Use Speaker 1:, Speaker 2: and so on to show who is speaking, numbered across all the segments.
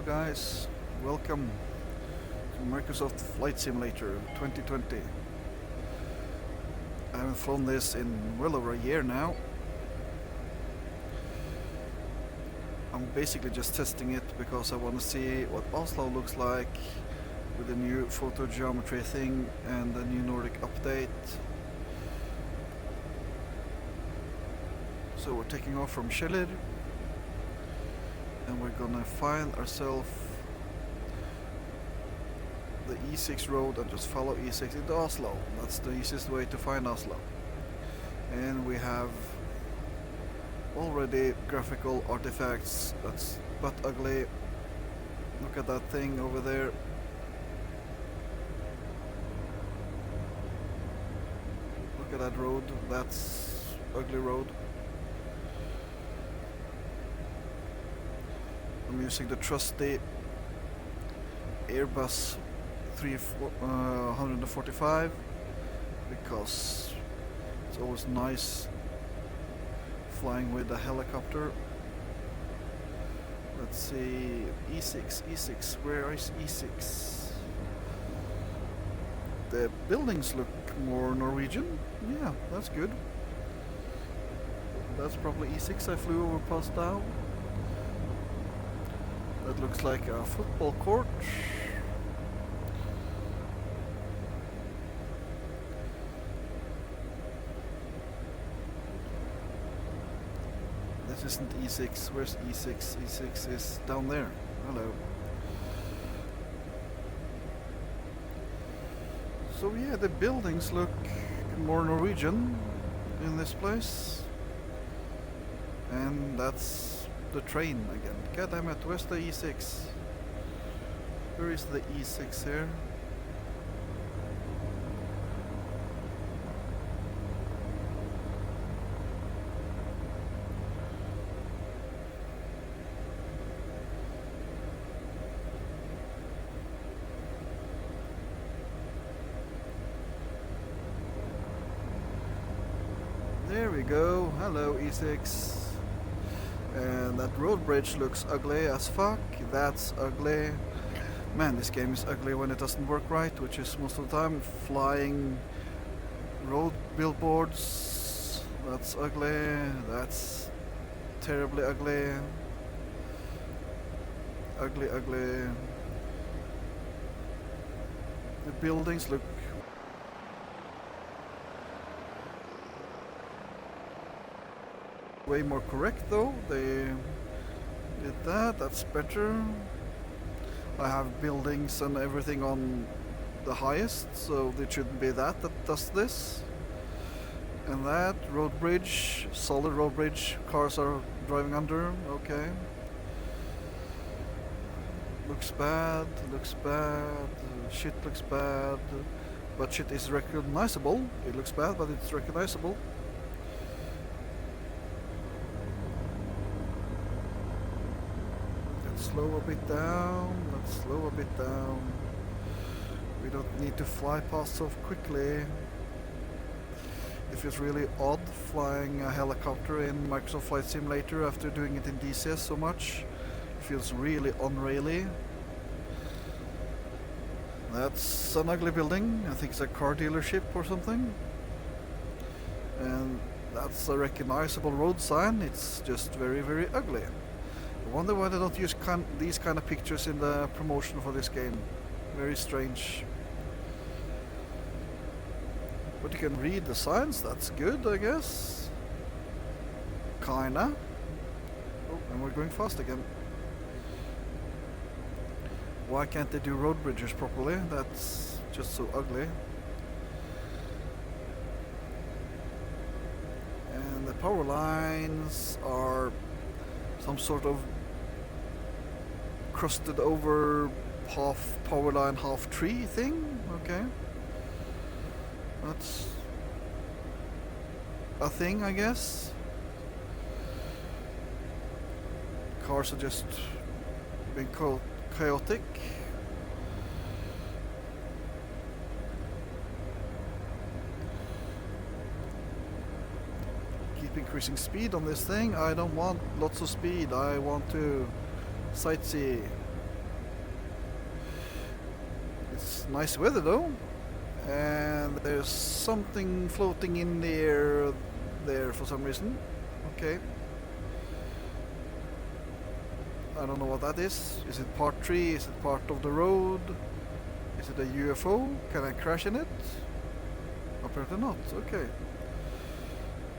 Speaker 1: guys, welcome to Microsoft Flight Simulator 2020. I haven't flown this in well over a year now. I'm basically just testing it because I want to see what Oslo looks like with the new Photogrammetry thing and the new Nordic update. So we're taking off from Kjeller and we're gonna find ourselves the E6 road and just follow E6 into Oslo. That's the easiest way to find Oslo. And we have already graphical artifacts that's but ugly. Look at that thing over there. Look at that road. That's ugly road. I'm using the trusty Airbus 145 because it's always nice flying with a helicopter. Let's see, E6, where is E6? The buildings look more Norwegian. Yeah, that's good. That's probably E6 I flew over past now. That looks like a football court. This isn't E6. Where's E6? E6 is down there. Hello. So yeah, the buildings look more Norwegian in this place. And that's the train again. God damn it, where's the E6? Where is the E6 here? There we go. Hello, E6. And that road bridge looks ugly as fuck. That's ugly. Man, this game is ugly when it doesn't work right, which is most of the time. Flying road billboards. That's ugly. That's terribly ugly. Ugly, ugly. The buildings look way more correct though. They did that, that's better. I have buildings and everything on the highest, so it shouldn't be that does this. And that road bridge, solid road bridge, cars are driving under, okay. Looks bad, shit looks bad, but shit is recognizable. It looks bad, but it's recognizable. Slow a bit down, let's slow a bit down. We don't need to fly past so quickly. It feels really odd flying a helicopter in Microsoft Flight Simulator after doing it in DCS so much. It feels really unreally. That's an ugly building. I think it's a car dealership or something. And that's a recognizable road sign. It's just very, very ugly. I wonder why they don't use these kind of pictures in the promotion for this game. Very strange. But you can read the signs, that's good, I guess. Kinda. Oh, and we're going fast again. Why can't they do road bridges properly? That's just so ugly. And the power lines are some sort of crusted over half power line, half tree thing. Okay, that's a thing, I guess. Cars are just being chaotic. Keep increasing speed on this thing. I don't want lots of speed. I want to sightsee. It's nice weather though, and there's something floating in the air there for some reason. Okay. I don't know what that is. Is it part 3? Is it part of the road? Is it a UFO? Can I crash in it? Apparently not. Okay.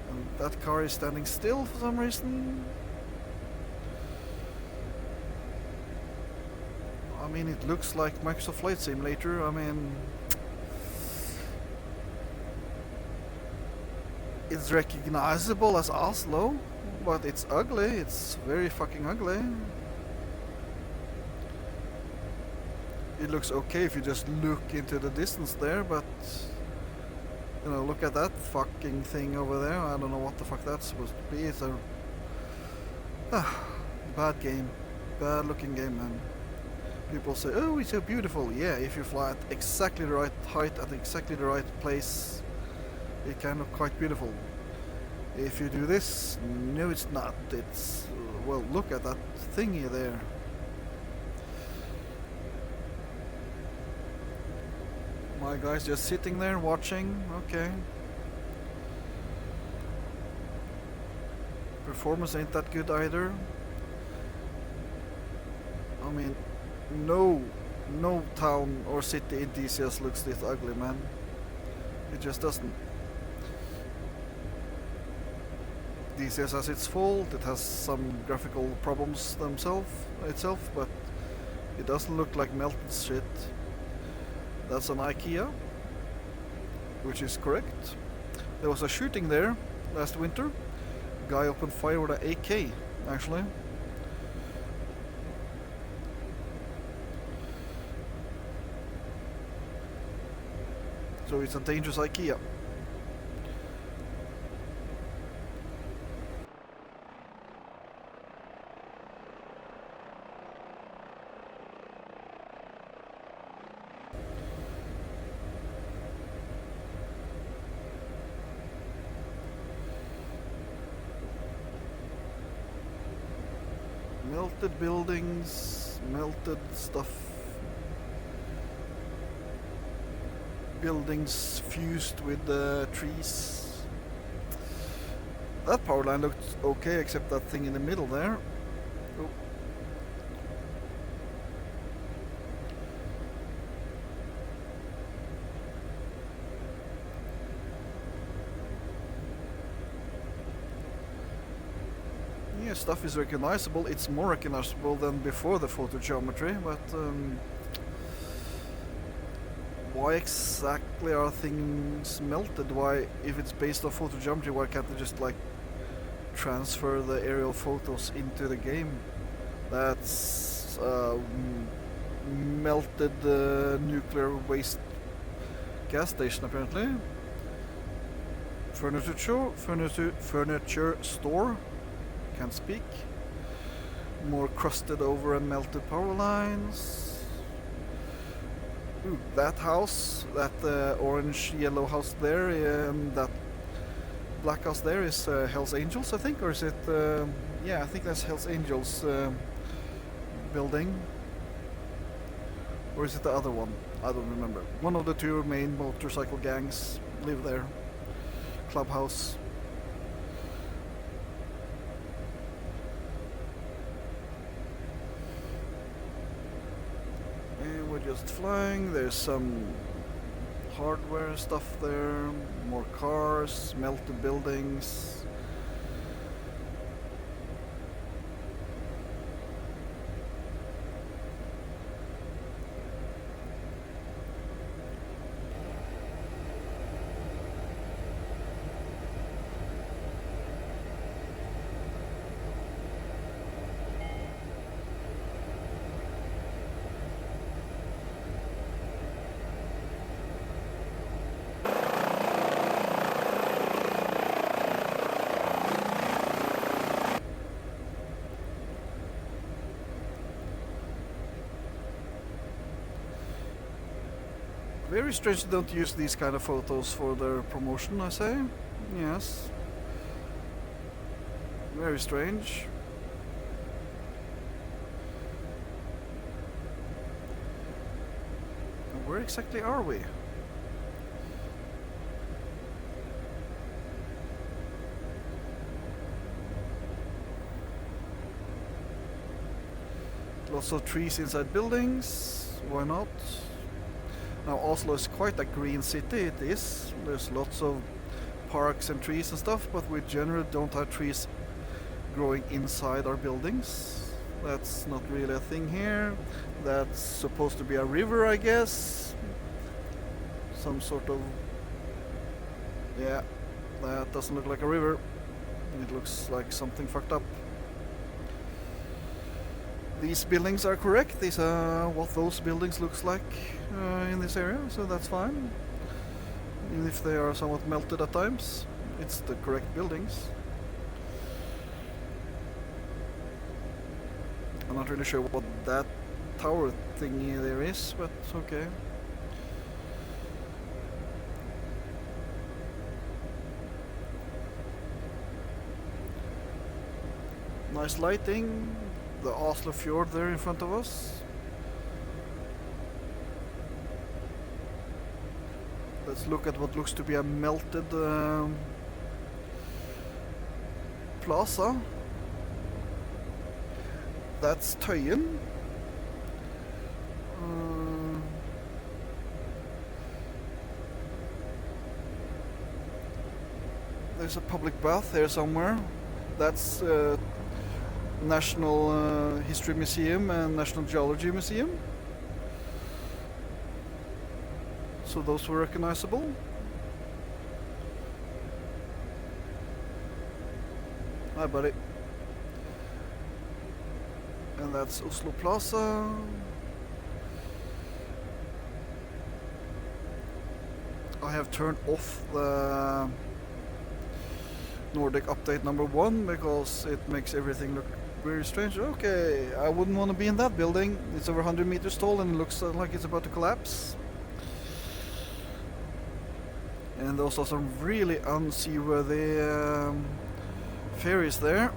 Speaker 1: And that car is standing still for some reason. I mean, it looks like Microsoft Flight Simulator. I mean, it's recognizable as Oslo, but it's ugly. It's very fucking ugly. It looks okay if you just look into the distance there, but you know, look at that fucking thing over there. I don't know what the fuck that's supposed to be. It's a bad game, bad looking game, man. People say, oh, it's so beautiful. Yeah, if you fly at exactly the right height at exactly the right place, it can look quite beautiful. If you do this, no, it's not. It's well, look at that thingy there. My guy's just sitting there watching. Okay. Performance ain't that good either. I mean, no town or city in DCS looks this ugly, man. It just doesn't. DCS has its fault. It has some graphical problems itself, but it doesn't look like melted shit. That's an IKEA, which is correct. There was a shooting there last winter. Guy opened fire with an AK, actually. So it's a dangerous IKEA. Melted buildings, melted stuff. Buildings fused with trees. That power line looked okay, except that thing in the middle there. Oh. Yeah, stuff is recognizable. It's more recognizable than before the photogrammetry, but why exactly are things melted? Why, if it's based on photogrammetry, why can't they just like transfer the aerial photos into the game? That's melted nuclear waste gas station apparently. Furniture store. Can't speak. More crusted over and melted power lines. Ooh, that house, that orange yellow house there, and that black house there is Hell's Angels, I think, or is it? Yeah, I think that's Hell's Angels building, or is it the other one? I don't remember. One of the two main motorcycle gangs live there. Clubhouse. Just flying. There's some hardware stuff there, more cars, melted buildings. Very strange they don't use these kind of photos for their promotion, I say. Yes. Very strange. Where exactly are we? Lots of trees inside buildings. Why not? Now Oslo is quite a green city. It is. There's lots of parks and trees and stuff, but we generally don't have trees growing inside our buildings. That's not really a thing here. That's supposed to be a river, I guess. Some sort of... yeah, that doesn't look like a river. It looks like something fucked up. These buildings are correct. These are what those buildings looks like in this area, so that's fine. Even if they are somewhat melted at times, it's the correct buildings. I'm not really sure what that tower thingy there is, but okay. Nice lighting. The Oslo fjord there in front of us. Let's look at what looks to be a melted plaza. That's Tøyen. There's a public bath here somewhere. That's National History Museum and National Geology Museum. So those were recognizable. Hi, buddy. And that's Oslo Plaza. I have turned off the Nordic update number 1 because it makes everything look very strange. Okay, I wouldn't want to be in that building. It's over 100 meters tall and it looks like it's about to collapse. And those are some really unseaworthy ferries there.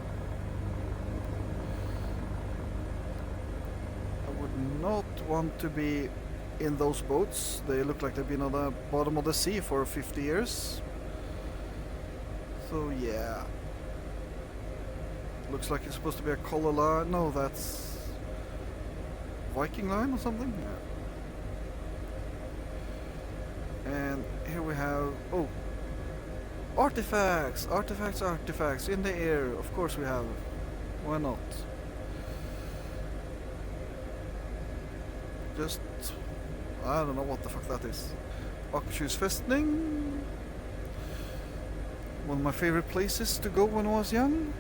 Speaker 1: I would not want to be in those boats. They look like they've been on the bottom of the sea for 50 years. So yeah. Looks like it's supposed to be a color line. No, that's Viking line or something. Yeah. And here we have artifacts in the air. Of course we have. Why not? Just I don't know what the fuck that is. Akershus Festning. One of my favorite places to go when I was young.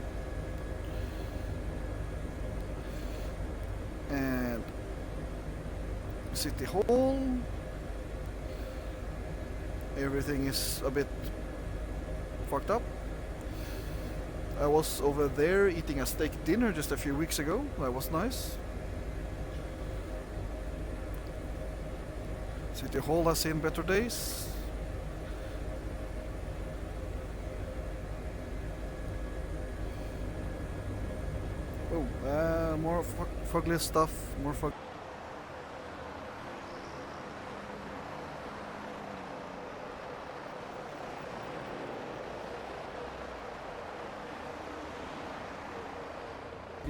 Speaker 1: And City Hall. Everything is a bit fucked up. I was over there eating a steak dinner just a few weeks ago. That was nice. City Hall has seen better days. Oh, more fugly stuff. More fug.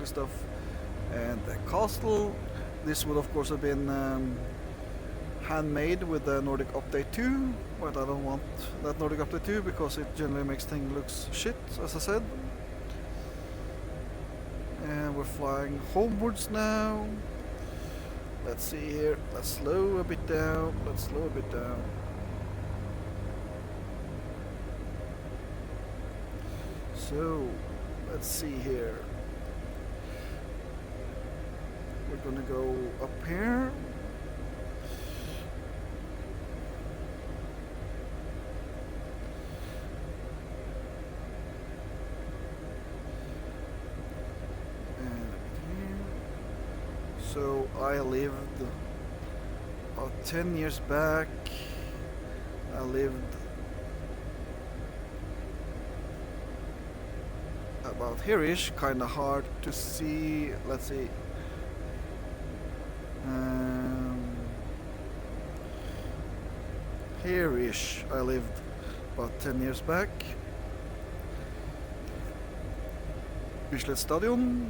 Speaker 1: Stuff. And the castle. This would of course have been handmade with the Nordic Update 2, but I don't want that Nordic Update 2 because it generally makes things look shit, as I said. And we're flying homewards now. Let's see here. Let's slow a bit down. So, let's see here. We're gonna go up here. So I lived 10 years back. I lived about here-ish, kinda hard to see. Let's see. here-ish I lived about 10 years back. Bislett Stadion.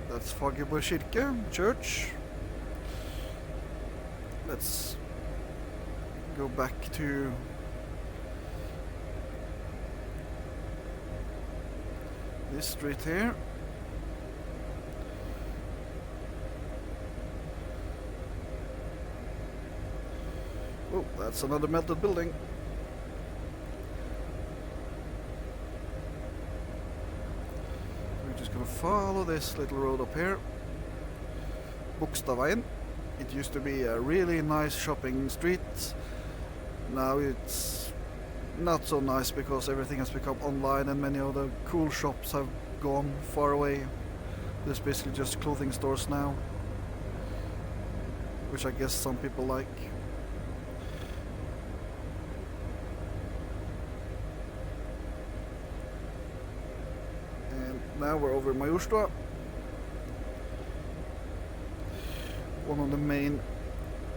Speaker 1: That's Fagerborg Kirke, church. Let's go back to this street here. Oh, that's another melted building. We're just gonna follow this little road up here. Bogstadveien. It used to be a really nice shopping street. Now it's not so nice because everything has become online and many of the cool shops have gone far away. There's basically just clothing stores now, which I guess some people like. And now we're over Majorstua, one of the main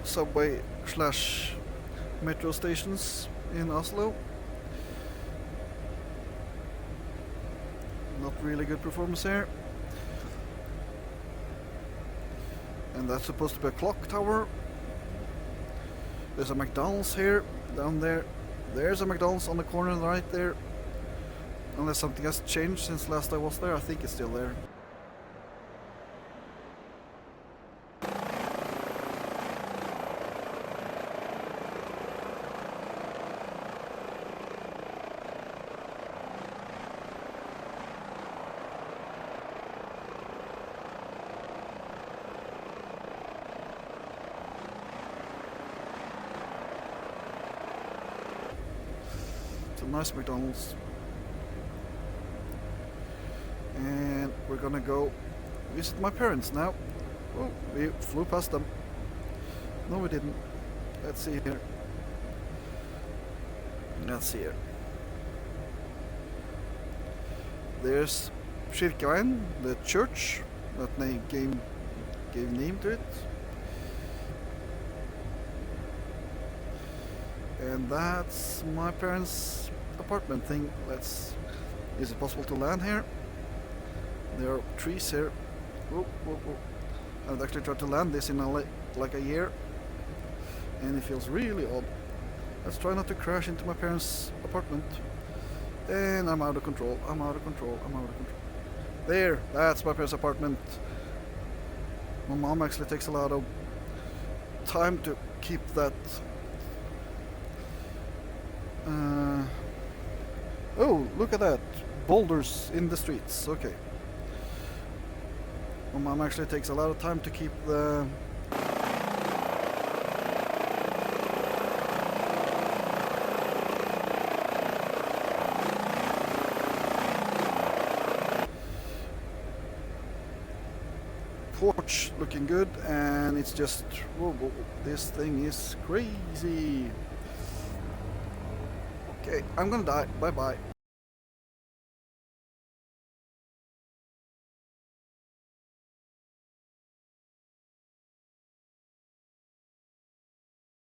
Speaker 1: subway slash metro stations in Oslo. Not really good performance here. And that's supposed to be a clock tower. There's a McDonald's here, down there. There's a McDonald's on the corner right there. Unless something has changed since last I was there, I think it's still there. It's a nice McDonald's. And we're gonna go visit my parents now. Oh, we flew past them. No, we didn't. Let's see here. Let's see here. There's Kirkeveien, the church that gave name to it. And that's my parents' apartment thing. Is it possible to land here? There are trees here. Whoa, whoa, whoa. I've actually tried to land this in like a year, and it feels really odd. Let's try not to crash into my parents' apartment. And I'm out of control. I'm out of control. I'm out of control. There, that's my parents' apartment. My mom actually takes a lot of time to keep that. Oh, look at that. Boulders in the streets. Okay. My mom actually takes a lot of time to keep the porch looking good, and it's just whoa, whoa, this thing is crazy. Okay, I'm gonna die. Bye bye.